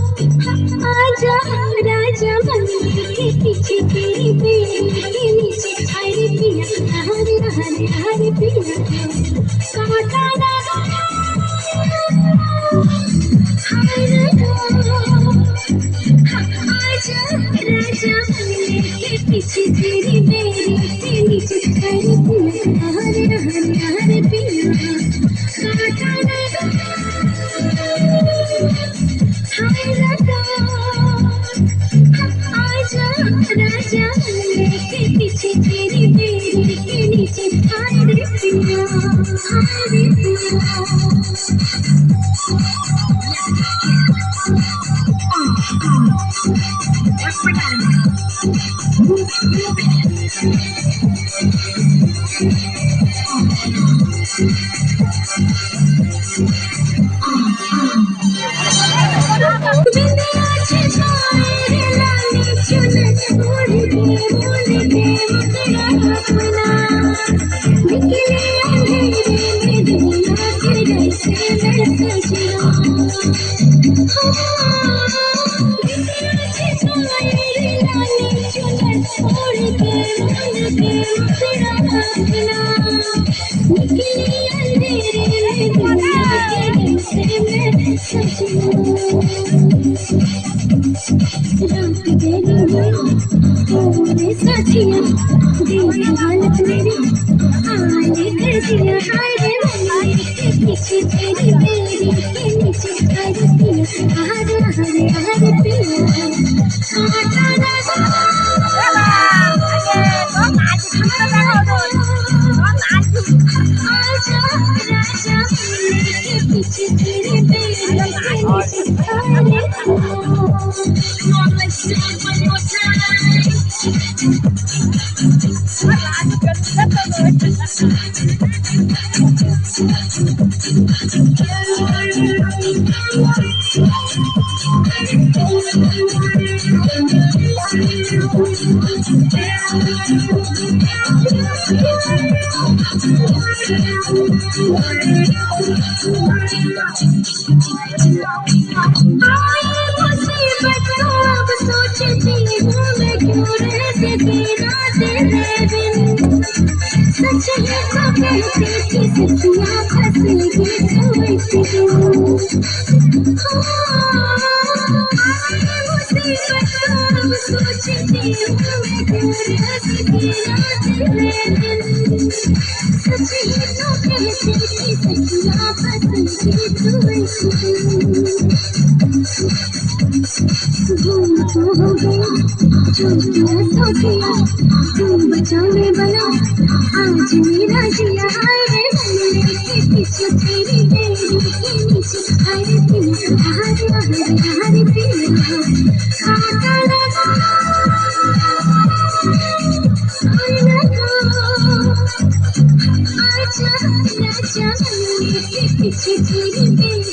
आजा राजा मन के पीछे तेरी बेड़ी के नीचे हरे पिया हरे हरे हरे पिया काटा लगा हरे आजा राजा मन के पीछे तेरी बेड़ी के नीचे हरे पिया हरे हरे हरे पिया काटा लगा राजा के पीछे तेरी बेड़ी के नीचे हरे पिया हरे हालत मेरी आने कर दिया हाय पीछे तेरी बेड़ी के नीचे हरे पिया हरे हरे हरे पिया काटा लगा आजा राजा के पीछे तेरी बेड़ी के नीचे हरे बचाने बना आज मेरा जिया हाय के पीछे तेरी बेड़ी के नीचे हरे पिया हरे हरे हरे पिया काटा लगा आजा राजा के पीछे तेरी बेड़ी